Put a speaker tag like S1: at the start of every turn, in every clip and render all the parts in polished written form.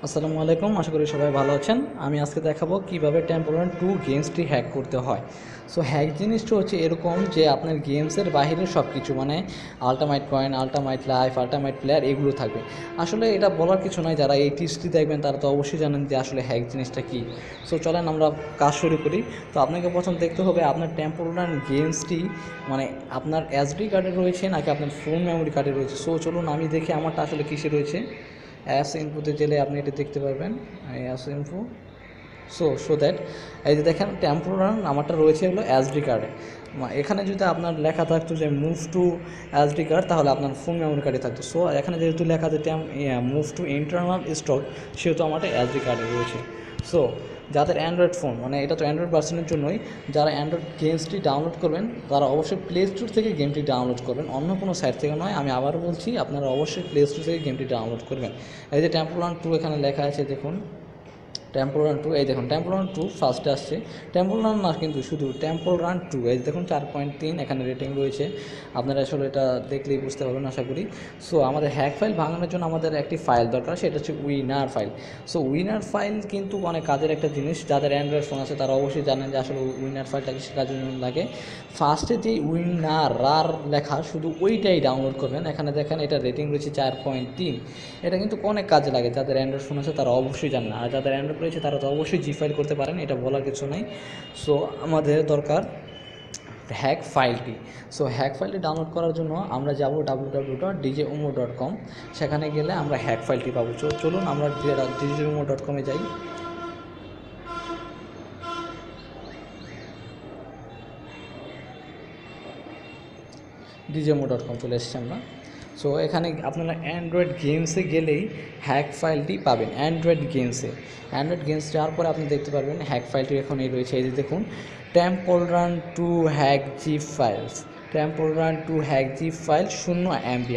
S1: আসসালামু আলাইকুম, আশা করি সবাই ভালো আছেন। আমি আজকে দেখাবো কিভাবে টেম্পল রান 2 গেমসটি হ্যাক করতে হয়। সো হ্যাক জিনিসটা হচ্ছে এরকম যে আপনার গেমসের বাইরে সব কিছু মানে ultimate coin, ultimate life, ultimate player এগুলো থাকবে। আসলে এটা বলার কিছু নয়, যারা এই টিপসটি দেখবেন তারা তো অবশ্যই জানেন যে আসলে হ্যাক জিনিসটা কী। সো চলেন আমরা কাজ শুরু করি। তো আপনাকে প্রথম দেখতে হবে আপনার টেম্পল রান গেমসটি মানে আপনার এসডি কার্ডে রয়েছে নাকি আপনার ফোন মেমোরি কার্ডে রয়েছে। সো চলুন আমি দেখি আমারটা আসলে কিসে রয়েছে। অ্যাস ইনপুতে গেলে আপনি এটা দেখতে পারবেন, অ্যাস ইনফো। সো দ্যাট এই যে দেখেন টেম্পো রান আমারটা রয়েছে হলো এসডি কার্ডে। এখানে যদি আপনার লেখা থাকতো যে মুভ টু এসডি কার্ড, তাহলে আপনার ফোন মেমোরি কার্ডে থাকতো। সো এখানে যেহেতু লেখা আছে মুভ টু ইন্টারনাল স্টক, সেহেতু আমারটা এসডি কার্ডে রয়েছে। সো যাদের অ্যান্ড্রয়েড ফোন, মানে এটা তো অ্যান্ড্রয়েড ভার্সনের জন্যই, যারা অ্যান্ড্রয়েড গেমসটি ডাউনলোড করবেন তারা অবশ্যই প্লে স্টোর থেকে গেমটি ডাউনলোড করবেন, অন্য কোনো সাইট থেকে নয়। আমি আবারও বলছি, আপনারা অবশ্যই প্লে স্টোর থেকে গেমটি ডাউনলোড করবেন। এই যে টেম্পল রান 2 এখানে লেখা আছে, দেখুন টেম্পল রান 2, এই দেখুন টেম্পল রান 2 ফার্স্টে আসছে। টেম্পল রান না, কিন্তু শুধু টেম্পল রান 2, এই দেখুন 4.3 এখানে রেটিং রয়েছে। আপনারা আসলে এটা দেখলেই বুঝতে পারবেন আশা করি। সো আমাদের হ্যাক ফাইল ভাঙানোর জন্য আমাদের একটি ফাইল দরকার, সেটা হচ্ছে winner file. So winner file কিন্তু অনেক কাজের একটা জিনিস। যাদের অ্যান্ড্রয়েড ফোন আছে তারা অবশ্যই জানেন যে আসলে উইনার ফাইলটা কিসের কাজের জন্য লাগে। ফার্স্টে যে উইনার রার লেখা শুধু ওইটাই ডাউনলোড করবেন। এখানে দেখেন এটা রেটিং রয়েছে 4.3। এটা কিন্তু অনেক কাজে লাগে, যাদের অ্যান্ড্রয়েড ফোন আছে তারা অবশ্যই জানেন, আর যাদের অ্যান্ড্রয়েড রয়েছে তারা তো অবশ্যই জি ফাইল করতে পারেন, এটা বলার কিছু নেই। সো আমাদের দরকার হ্যাক ফাইলটি। সো হ্যাক ফাইলটি ডাউনলোড করার জন্য আমরা যাব www.djomo.com। সেখানে গেলে আমরা হ্যাক ফাইলটি পাবো। চলুন আমরা djomo.com-এ যাই। djomo.com চলে এসেছি আমরা। সো এখানে আপনারা অ্যান্ড্রয়েড গেমসে গেলেই হ্যাক ফাইলটি পাবেন। অ্যান্ড্রয়েড গেমস যাওয়ার পরে আপনি দেখতে পারবেন হ্যাক ফাইলটি এখন এই রয়েছে। এই যে দেখুন Temple Run 2 hack zip files, Temple Run 2 hack zip file 0 MB,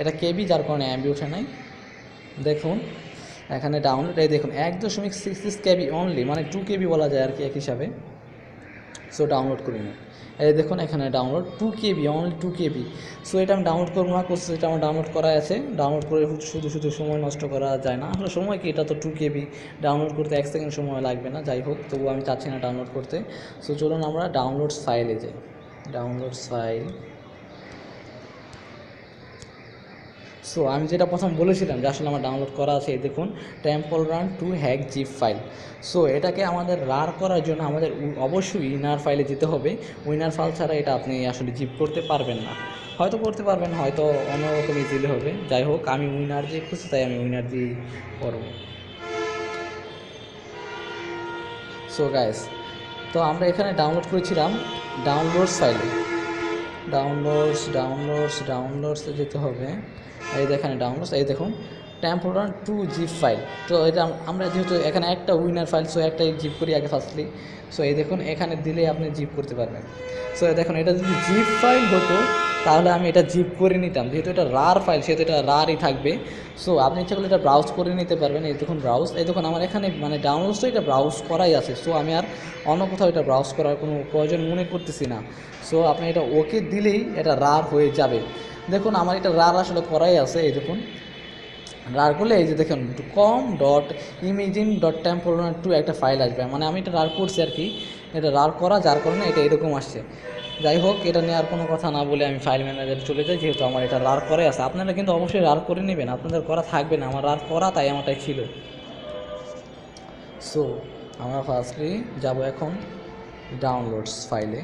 S1: এটা কেবি, যার কারণে MB ওঠে নাই। দেখুন এখানে ডাউনলোড, এই দেখুন 1.66 KB অনলি, মানে 2 KB বলা যায় আর কি এক হিসাবে। সো ডাউনলোড করে নিন। এই দেখুন এখানে download 2 KB, only 2 KB। So এটা আমি ডাউনলোড করবো না, করছি এটা আমার ডাউনলোড করা আছে। ডাউনলোড করে শুধু সময় নষ্ট করা যায় না, আসলে সময় কি, এটা তো 2 KB, ডাউনলোড করতে 1 সেকেন্ড সময় লাগবে না। যাই হোক, তবুও আমি চাচ্ছি না ডাউনলোড করতে। সো চলুন আমরা ডাউনলোডস ফাইলে যাই। Downloads file. সো আমি যেটা প্রথম বলেছিলাম যে আসলে আমার ডাউনলোড করা আছে, এই দেখুন Temple Run 2 hack zip file. So এটাকে আমাদের রার করার জন্য আমাদের অবশ্যই উইনার ফাইলে যেতে হবে। উইনার ফাইল ছাড়া এটা আপনি আসলে জিপ করতে পারবেন না। হয়তো করতে পারবেন, হয়তো অন্যরকম ইজিলি হবে। যাই হোক, আমি উইনার দিয়ে খুশি, তাই আমি উইনার দিয়ে করব। সো গাইস, তো আমরা এখানে ডাউনলোড করেছিলাম ডাউনলোডস ফাইলে। ডাউনলোডসে যেতে হবে। এই দেখেন ডাউনলোডস, এই দেখুন টেম্পল রান 2 জিপ ফাইল। তো এটা আমরা যেহেতু এখানে একটা উইনার ফাইল, সো একটাই জিপ করি আগে ফার্স্টলি। সো এই দেখুন এখানে দিলে আপনি জিপ করতে পারবেন। সো দেখুন এটা যদি জিপ ফাইল হতো তাহলে আমি এটা জিপ করে নিতাম, যেহেতু এটা রার ফাইল সেহেতু এটা রারই থাকবে। সো আপনি ইচ্ছা করলে এটা ব্রাউজ করে নিতে পারবেন। এই দেখুন ব্রাউজ, এই দেখুন আমার এখানে মানে ডাউনলোডসটা এটা ব্রাউজ করাই আছে। সো আমি আর অন্য কোথাও এটা ব্রাউজ করার কোনো প্রয়োজন মনে করতেছি না। সো আপনি এটা ওকে দিলেই এটা রার হয়ে যাবে। দেখুন আমার এটা রার আসলে করাই আছে। এই দেখুন রার করলে এই যে দেখুন com.imagine.temple2 একটা ফাইল আসবে, মানে আমি এটা রার করছি আর কি, এটা রার করা, যার কারণে এটা এরকম আসছে। যাই হোক, এটা নিয়ে আর কোনো কথা না বলে আমি ফাইল ম্যানেজারে চলে যাই, যেহেতু আমার এটা রার করে আছে। আপনারা কিন্তু অবশ্যই রার করে নেবেন, আপনাদের করা থাকবে না, আমার রার করা, তাই আমারটাই ছিল। সো আমরা ফার্স্টলি যাব এখন ডাউনলোডস ফাইলে,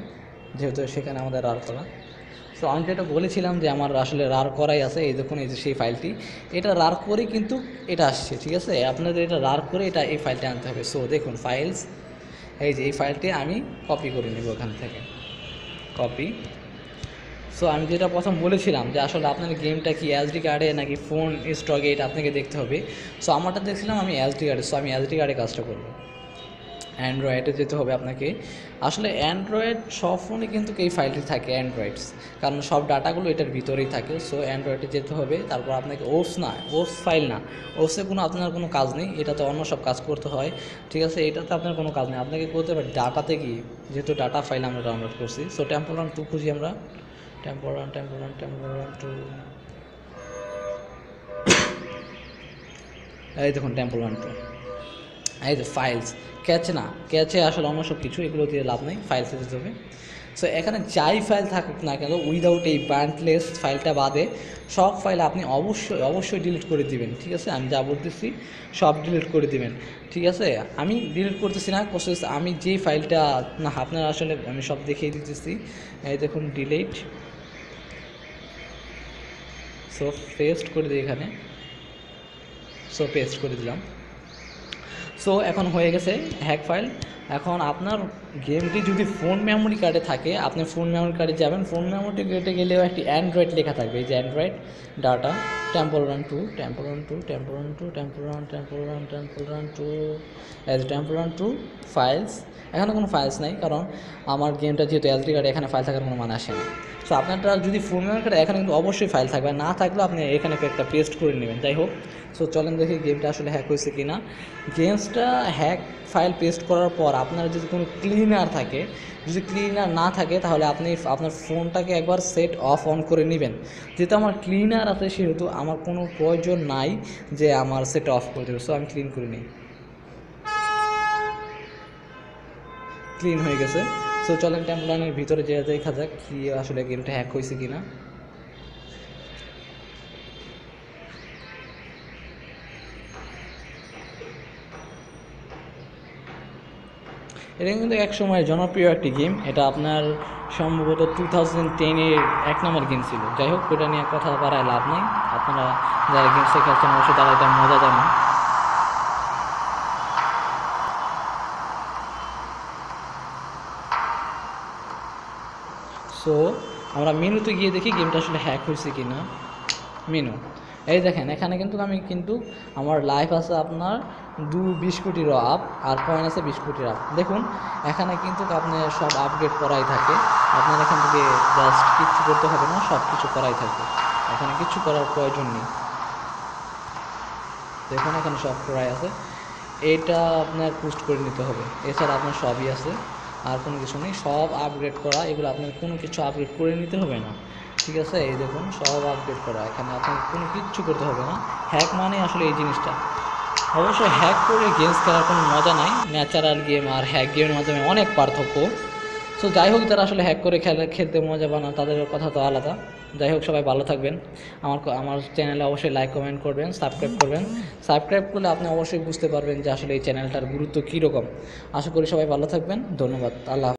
S1: যেহেতু সেখানে আমাদের রার করা। সো আমি যেটা বলেছিলাম যে আমার আসলে রার করাই আছে, এই দেখুন এই যে সেই ফাইলটি, এটা রার করে কিন্তু এটা আসছে, ঠিক আছে। আপনাদের এটা রার করে এটা এই ফাইলটা আনতে হবে। সো দেখুন ফাইলস, এই যে এই ফাইলটি আমি কপি করে নেব ওখান থেকে, কপি। সো আমি যেটা প্রথম বলেছিলাম যে আসলে আপনার গেমটা কি এসডি কার্ডে নাকি ফোন স্টকে, এটা আপনাকে দেখতে হবে। সো আমারটা দেখছিলাম আমি এসডি কার্ডে, সো আমি এসডি কার্ডে কাজটা করবো। অ্যান্ড্রয়েডে যেতে হবে আপনাকে। আসলে অ্যান্ড্রয়েড সব ফোনে কিন্তু এই ফাইলটি থাকে অ্যান্ড্রয়েডস, কারণ সব ডাটাগুলো এটার ভিতরেই থাকে। সো অ্যান্ড্রয়েডে যেতে হবে, তারপর আপনাকে ওপস ফাইল না, ওপসে আপনার কোনো কাজ নেই, এটাতে অন্য সব কাজ করতে হয়, ঠিক আছে। এটাতে আপনার কোনো কাজ নেই, আপনাকে করতে হবে ডাটাতে গিয়ে, যেহেতু ডাটা ফাইল আমরা ডাউনলোড করছি। সো টেম্পল রান 2 খুঁজি আমরা, টেম্পল রান 2। এই দেখুন টেম্পল রান 2, এই যে ফাইলস, ক্যাচে না, ক্যাচে আসলে অন্য সব কিছু এগুলো দিয়ে লাভ নেই, ফাইলসে যেতে হবে। সো এখানে যাই ফাইল থাকুক না কেন উইদাউট এই ব্যান্ডলেস ফাইলটা বাদে সব ফাইল আপনি অবশ্যই ডিলিট করে দিবেন, ঠিক আছে? আমি যা বলতেছি সব ডিলিট করে দিবেন, ঠিক আছে? আমি ডিলিট করতেছি না, কোশিস আমি যেই ফাইলটা না আপনার আসলে আমি সব দেখিয়ে দিতেছি। এই দেখুন ডিলিট, সো পেস্ট করে দিই এখানে, সো পেস্ট করে দিলাম। সো এখন হয়ে গেছে হ্যাক ফাইল। এখন আপনার গেমটি যদি ফোন মেমোরি কার্ডে থাকে আপনি ফোন মেমোরি কার্ডে যাবেন, ফোন মেমোরি কার্ডে গেলেও একটি অ্যান্ড্রয়েড লেখা থাকবে, এই যে Android data Temple Run 2 as Temple Run 2 files. এখানে কোনো ফাইলস নাই কারণ আমার গেমটা যেহেতু এসডি কার্ডে এখানে ফাইল থাকার কোনো মানে আসে না। সো আপনারটা যদি ফোন মেমোরি কার্ডে এখানে কিন্তু অবশ্যই ফাইল থাকবে, না থাকলেও আপনি এখানে একটা পেস্ট করে নেবেন। যাই হোক, সো চলেন দেখি গেমটা আসলে হ্যাক হয়েছে কি না। গেমসটা হ্যাক ফাইল পেস্ট করার পর আপনার যদি কোনো ক্লিনার থাকে, যদি ক্লিনার না থাকে তাহলে আপনি আপনার ফোনটাকে একবার সেট অফ অন করে নেবেন। যেহেতু আমার ক্লিনার আছে সেহেতু আমার কোনো প্রয়োজন নাই যে আমার সেট অফ করে দেবে। সো আমি ক্লিন করে নিই, ক্লিন হয়ে গেছে। সো চলেন টেম্পল রানের ভিতরে যে দেখা যাক কি আসলে গেমটা হ্যাক হয়েছে কি না। এটা কিন্তু এক সময় জনপ্রিয় একটি গেম, এটা আপনার সম্ভবত 2010-এর 1 নম্বর গেম ছিল। যাই হোক, ওটা নিয়ে কথা বাড়ায় লাভ নেই, আপনারা যারা গেমসে খেলছেন অবশ্যই তারা এটা মজা জানেন। সো আমরা মেনুতে গিয়ে দেখি গেমটা আসলে হ্যাক হয়েছে কি না। মেনু, এই দেখেন এখানে কিন্তু আমি আমার লাইফ আছে আপনার 20 কোটির আপ আর কয়েন আছে 20 কোটির আপ। দেখুন এখানে কিন্তু আপনার সব আপডেট করাই থাকে, আপনার এখান থেকে জাস্ট কিচ্ছু করতে হবে না, সব কিছু করাই থাকবে, এখানে কিছু করার প্রয়োজন নেই। দেখুন এখানে সব করাই আছে, এটা আপনার পোস্ট করে নিতে হবে, এছাড়া আপনার সবই আছে, আর কোনো কিছু নেই, সব আপগ্রেড করা, এগুলো আপনার কোনো কিছু আপগ্রেড করে নিতে হবে না, ঠিক আছে? এই দেখুন সব আপডেট করা, এখানে আপনার কোনো কিচ্ছু করতে হবে না। হ্যাক মানে আসলে এই জিনিসটা। অবশ্য হ্যাক করে গেমস খেলার কোনো মজা নাই, ন্যাচারাল গেম আর হ্যাক গেমের মাধ্যমে অনেক পার্থক্য। সো যাই হোক, যারা আসলে হ্যাক করে খেলতে মজা পান তাদের কথা তো আলাদা। যাই হোক, সবাই ভালো থাকবেন। আমার চ্যানেলে অবশ্যই লাইক কমেন্ট করবেন, সাবস্ক্রাইব করবেন। সাবস্ক্রাইব করলে আপনি অবশ্যই বুঝতে পারবেন যে আসলে এই চ্যানেলটার গুরুত্ব কীরকম। আশা করি সবাই ভালো থাকবেন, ধন্যবাদ, আল্লাহ।